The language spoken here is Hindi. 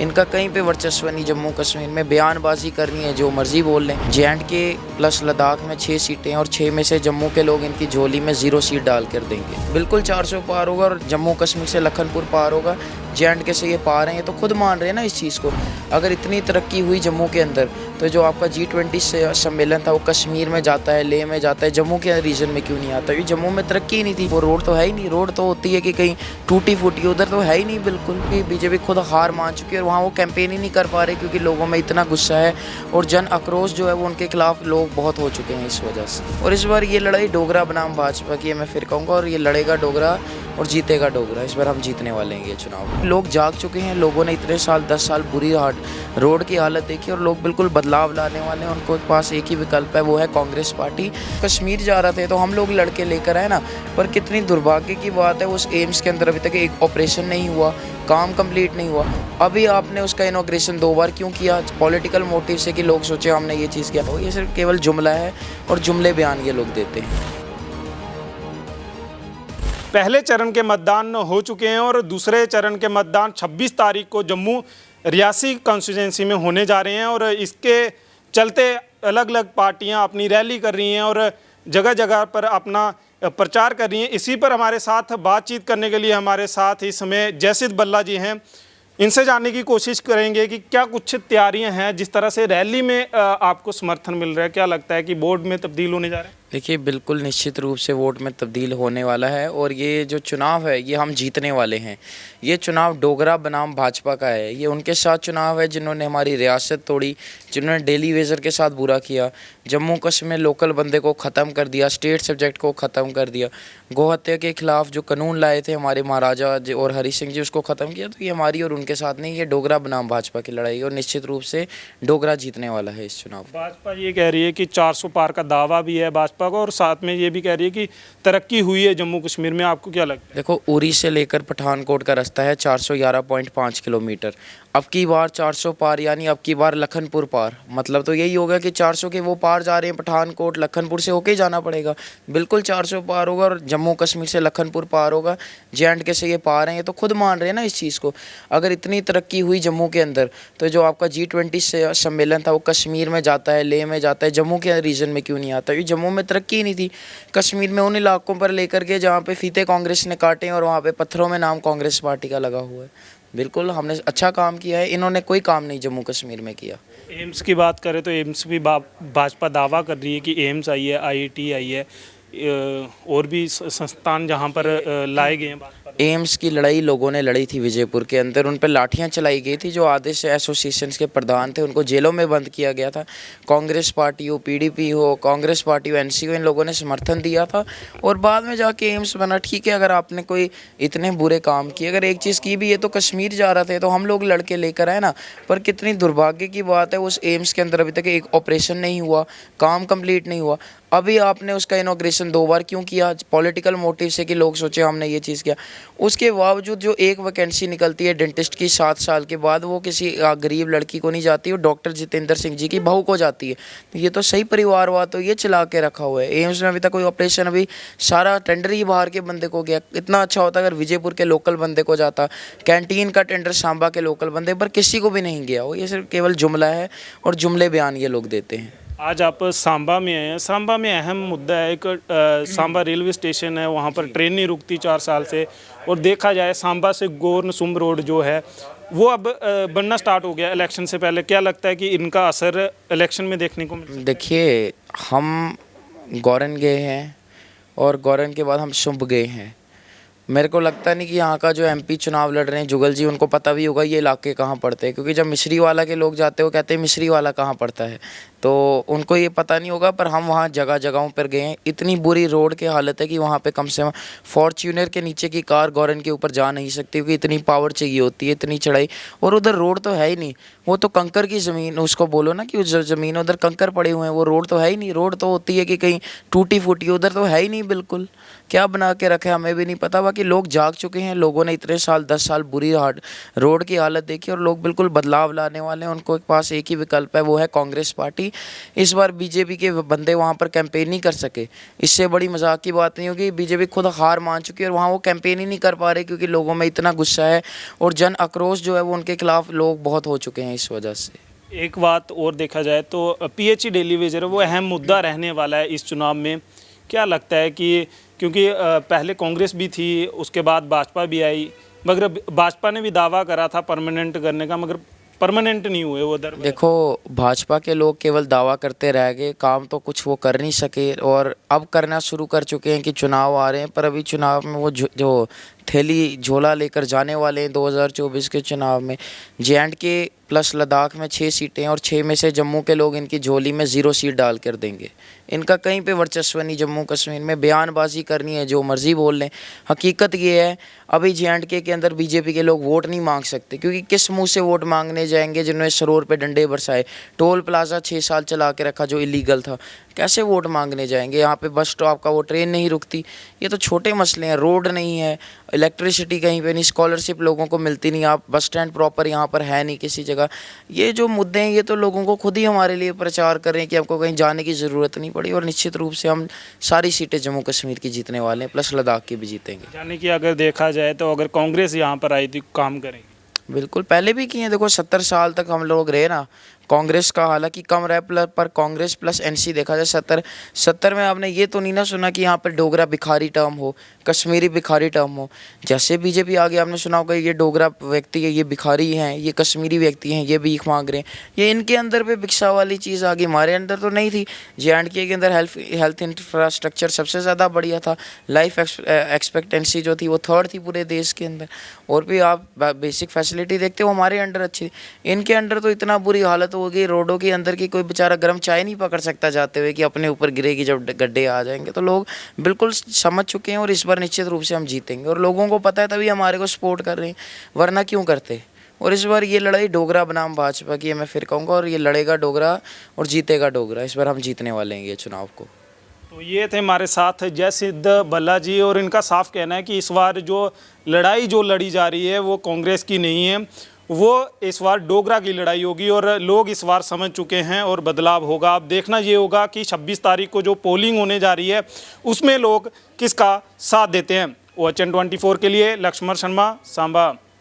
इनका कहीं पे वर्चस्व नहीं जम्मू कश्मीर में। बयानबाजी करनी है, जो मर्जी बोल लें। JNK प्लस लद्दाख में 6 सीटें और 6 में से जम्मू के लोग इनकी झोली में 0 सीट डाल कर देंगे। बिल्कुल 400 पार होगा और जम्मू कश्मीर से लखनपुर पार होगा। JNK से ये पार हैं, ये तो खुद मान रहे हैं ना इस चीज़ को। अगर इतनी तरक्की हुई जम्मू के अंदर, तो जो आपका G20 सम्मेलन था वो कश्मीर में जाता है, लेह में जाता है, जम्मू के रीजन में क्यों नहीं आता? क्योंकि जम्मू में तरक्की ही नहीं थी। वो रोड तो है ही नहीं। रोड तो होती है कि कहीं टूटी फूटी, उधर तो है ही नहीं बिल्कुल। कि BJP खुद हार मान चुकी है और वहाँ वो कैंपेन ही नहीं कर पा रहे क्योंकि लोगों में इतना गुस्सा है और जन आक्रोश जो है वो उनके खिलाफ लोग बहुत हो चुके हैं इस वजह से। और इस बार ये लड़ाई डोगरा बनाम भाजपा की है, मैं फिर कहूँगा, और ये लड़ेगा डोगरा और जीतेगा डोगरा। इस बार हम जीतने वाले हैं ये चुनाव। लोग जाग चुके हैं, लोगों ने इतने साल 10 साल बुरी रोड की हालत देखी और लोग बिल्कुल बदलाव लाने वाले हैं। उनको पास एक ही विकल्प है, वो है कांग्रेस पार्टी। कश्मीर जा रहे थे तो हम लोग लड़के लेकर आए ना, पर कितनी दुर्भाग्य की बात है उस एम्स के अंदर अभी तक एक ऑपरेशन नहीं हुआ, काम कंप्लीट नहीं हुआ। अभी आपने उसका इनॉग्रेशन 2 बार क्यों किया? पॉलिटिकल मोटिव से कि लोग सोचे हमने ये चीज़ किया। तो ये सिर्फ केवल जुमला है और जुमले बयान ये लोग देते हैं। पहले चरण के मतदान हो चुके हैं और दूसरे चरण के मतदान 26 तारीख को जम्मू रियासी कॉन्स्टिट्यूंसी में होने जा रहे हैं। और इसके चलते अलग अलग पार्टियां अपनी रैली कर रही हैं और जगह जगह पर अपना प्रचार कर रही हैं। इसी पर हमारे साथ बातचीत करने के लिए हमारे साथ इस समय जयसिद्ध बल्ला जी हैं। इनसे जानने की कोशिश करेंगे कि क्या कुछ तैयारियां हैं, जिस तरह से रैली में आपको समर्थन मिल रहा है, क्या लगता है कि बोर्ड में तब्दील होने जा रहे हैं? देखिए, बिल्कुल निश्चित रूप से वोट में तब्दील होने वाला है और ये जो चुनाव है ये हम जीतने वाले हैं। ये चुनाव डोगरा बनाम भाजपा का है। ये उनके साथ चुनाव है जिन्होंने हमारी रियासत तोड़ी, जिन्होंने डेली वेजर के साथ बुरा किया, जम्मू कश्मीर में लोकल बंदे को ख़त्म कर दिया, स्टेट सब्जेक्ट को ख़त्म कर दिया, गौहत्या के खिलाफ जो कानून लाए थे हमारे महाराजा और हरि सिंह जी, उसको ख़त्म किया। तो ये हमारी और उनके साथ नहीं, ये डोगरा बनाम भाजपा की लड़ाई और निश्चित रूप से डोगरा जीतने वाला है इस चुनाव। भाजपा ये कह रही है कि 400 पार का दावा भी है भाजपा को और साथ में ये भी कह रही है कि तरक्की हुई है जम्मू कश्मीर में। आपको क्या लगता है? देखो, उरी से लेकर पठानकोट का रास्ता है 411.5 किलोमीटर। अब की बार 400 पार, यानी अब की बार लखनपुर पार। मतलब तो यही होगा कि 400 के वो पार जा रहे हैं, पठानकोट लखनपुर से होके जाना पड़ेगा। बिल्कुल 400 पार होगा और जम्मू कश्मीर से लखनपुर पार होगा। JNK से ये पार हैं, ये तो खुद मान रहे हैं ना इस चीज़ को। अगर इतनी तरक्की हुई जम्मू के अंदर, तो जो आपका G20 सम्मेलन था वो कश्मीर में जाता है, लेह में जाता है, जम्मू के रीजन में क्यों नहीं आता? क्योंकि जम्मू में तरक्की ही नहीं थी। कश्मीर में उन इलाकों पर लेकर के जहाँ पे फीते कांग्रेस ने काटे और वहाँ पे पत्थरों में नाम कांग्रेस पार्टी का लगा हुआ है। बिल्कुल हमने अच्छा काम किया है, इन्होंने कोई काम नहीं जम्मू कश्मीर में किया। एम्स की बात करें तो एम्स भी भाजपा दावा कर रही है कि एम्स आई है, IIT आई है, और भी संस्थान जहां पर लाए गए हैं। एम्स की लड़ाई लोगों ने लड़ी थी विजयपुर के अंदर, उन पर लाठियां चलाई गई थी। जो आधे से एसोसिएशंस के प्रधान थे उनको जेलों में बंद किया गया था। कांग्रेस पार्टी हो, PDP हो, कांग्रेस पार्टी हो, NC हो, इन लोगों ने समर्थन दिया था और बाद में जाके एम्स बना। ठीक है, अगर आपने कोई इतने बुरे काम किए, अगर एक चीज़ की भी है तो कश्मीर जा रहे थे तो हम लोग लड़के लेकर आए ना, पर कितनी दुर्भाग्य की बात है उस एम्स के अंदर अभी तक एक ऑपरेशन नहीं हुआ, काम कंप्लीट नहीं हुआ। अभी आपने उसका इनॉग्रेशन 2 बार क्यों किया? पॉलिटिकल मोटिव से कि लोग सोचे हमने ये चीज़ किया। उसके बावजूद जो एक वैकेंसी निकलती है डेंटिस्ट की 7 साल के बाद, वो किसी गरीब लड़की को नहीं जाती, वो डॉक्टर जितेंद्र सिंह जी की बहू को जाती है। तो ये तो सही परिवारवाद तो ये चला के रखा हुआ है। एम्स में अभी तक कोई ऑपरेशन, अभी सारा टेंडर ही बाहर के बंदे को गया। इतना अच्छा होता अगर विजयपुर के लोकल बंदे को जाता। कैंटीन का टेंडर सांबा के लोकल बंदे पर किसी को भी नहीं गया। वो ये सिर्फ केवल जुमला है और जुमले बयान ये लोग देते हैं। आज आप सांबा में आए हैं। सांबा में अहम मुद्दा है, एक सांबा रेलवे स्टेशन है, वहाँ पर ट्रेन नहीं रुकती 4 साल से। और देखा जाए सांबा से गोरनसुम रोड जो है वो अब बनना स्टार्ट हो गया इलेक्शन से पहले। क्या लगता है कि इनका असर इलेक्शन में देखने को मिल? देखिए, हम गौरन गए हैं और गौरन के बाद हम शुंभ गए हैं। मेरे को लगता नहीं कि यहाँ का जो MP चुनाव लड़ रहे हैं जुगल जी, उनको पता भी होगा ये इलाके कहाँ पड़ते हैं। क्योंकि जब मिश्री वाला के लोग जाते हो कहते हैं मिश्री वाला कहाँ पड़ता है, तो उनको ये पता नहीं होगा। पर हम वहाँ जगह जगहों पर गए हैं। इतनी बुरी रोड की हालत है कि वहाँ पे कम से कम फॉर्च्यूनर के नीचे की कार गौरन के ऊपर जा नहीं सकती, क्योंकि इतनी पावर चाहिए होती है, इतनी चढ़ाई। और उधर रोड तो है ही नहीं, वो तो कंकर की ज़मीन, उसको बोलो ना कि उस ज़मीन उधर कंकर पड़े हुए हैं, वो रोड तो है ही नहीं। रोड तो होती है कि कहीं टूटी फूटी, उधर तो है ही नहीं बिल्कुल। क्या बना के रखे हमें भी नहीं पता। बाकी कि लोग जाग चुके हैं, लोगों ने इतने साल 10 साल बुरी रोड की हालत देखी और लोग बिल्कुल बदलाव लाने वाले हैं। उनको पास एक ही विकल्प है, वो है कांग्रेस पार्टी। इस बार बीजेपी के बंदे वहाँ पर कैंपेन नहीं कर सके, इससे बड़ी मजाक की बात नहीं होगी। बीजेपी खुद हार मान चुकी है और वहाँ वो कैंपेन ही नहीं कर पा रहे क्योंकि लोगों में इतना गुस्सा है और जन आक्रोश जो है वो उनके खिलाफ लोग बहुत हो चुके हैं इस वजह से। एक बात और देखा जाए तो पीएचई डेली वेजर वो अहम मुद्दा रहने वाला है इस चुनाव में। क्या लगता है कि क्योंकि पहले कांग्रेस भी थी, उसके बाद भाजपा भी आई, मगर भाजपा ने भी दावा करा था परमानेंट करने का, मगर परमानेंट नहीं हुए वो दर। देखो, भाजपा के लोग केवल दावा करते रह गए, काम तो कुछ वो कर नहीं सके और अब करना शुरू कर चुके हैं कि चुनाव आ रहे हैं, पर अभी चुनाव में वो जो थैली झोला लेकर जाने वाले हैं 2024 के चुनाव में, JNK प्लस लद्दाख में 6 सीटें और 6 में से जम्मू के लोग इनकी झोली में 0 सीट डाल कर देंगे। इनका कहीं पे वर्चस्व नहीं जम्मू कश्मीर में, बयानबाजी करनी है, जो मर्जी बोल लें। हकीकत ये है अभी JNK के अंदर बीजेपी के लोग वोट नहीं मांग सकते क्योंकि किस मुंह से वोट मांगने जाएंगे जिन्होंने सरोर पे डंडे बरसाए, टोल प्लाजा 6 साल चला के रखा जो इलीगल था, कैसे वोट मांगने जाएंगे? यहाँ पे बस स्टॉप का वो ट्रेन नहीं रुकती, ये तो छोटे मसले हैं। रोड नहीं है, इलेक्ट्रिसिटी कहीं पे नहीं, स्कॉलरशिप लोगों को मिलती नहीं, आप बस स्टैंड प्रॉपर यहाँ पर है नहीं किसी जगह। ये जो मुद्दे हैं ये तो लोगों को खुद ही हमारे लिए प्रचार कर रहे हैं कि हमको कहीं जाने की ज़रूरत नहीं पड़ी और निश्चित रूप से हम सारी सीटें जम्मू कश्मीर की जीतने वाले हैं, प्लस लद्दाख की भी जीतेंगे। यानी कि अगर देखा जाए तो अगर कांग्रेस यहाँ पर आई थी काम करेंगे। बिल्कुल, पहले भी किए। देखो 70 साल तक हम लोग रहे ना, कांग्रेस का हालांकि कम रहा पर कांग्रेस प्लस NC देखा जाए 70 में आपने ये तो नहीं ना सुना कि यहाँ पर डोगरा भिखारी टर्म हो, कश्मीरी भिखारी टर्म हो। जैसे बीजेपी आ गया आपने सुना होगा ये डोगरा व्यक्ति है, ये भिखारी हैं, ये कश्मीरी व्यक्ति हैं, ये भीख मांग रहे हैं। ये इनके अंदर पे भिक्षा वाली चीज़ आ गई, हमारे अंदर तो नहीं थी। JNK के अंदर हेल्थ इंफ्रास्ट्रक्चर सबसे ज़्यादा बढ़िया था, लाइफ एक्सपेक्टेंसी जो थी वो 3rd थी पूरे देश के अंदर, और भी आप बेसिक फैसिलिटी देखते हो हमारे अंडर अच्छी। इनके अंडर तो इतना बुरी हालत हो गई रोडों के अंदर की कोई बेचारा गर्म चाय नहीं पकड़ सकता जाते हुए कि अपने ऊपर गिरेगी जब गड्ढे आ जाएंगे। तो लोग बिल्कुल समझ चुके हैं और इस बार निश्चित रूप से हम जीतेंगे और लोगों को पता है तभी हमारे को सपोर्ट कर रहे हैं, वरना क्यों करते। और इस बार ये लड़ाई डोगरा बनाम भाजपा की है, मैं फिर कहूँगा, और ये लड़ेगा डोगरा और जीतेगा डोगरा। इस बार हम जीतने वाले हैं ये चुनाव को। तो ये थे हमारे साथ जय सिद्ध भल्ला जी, और इनका साफ कहना है कि इस बार जो लड़ाई जो लड़ी जा रही है वो कांग्रेस की नहीं है, वो इस बार डोगरा की लड़ाई होगी और लोग इस बार समझ चुके हैं और बदलाव होगा। अब देखना ये होगा कि 26 तारीख को जो पोलिंग होने जा रही है उसमें लोग किसका साथ देते हैं। OHN 24 के लिए लक्ष्मण शर्मा, सांबा।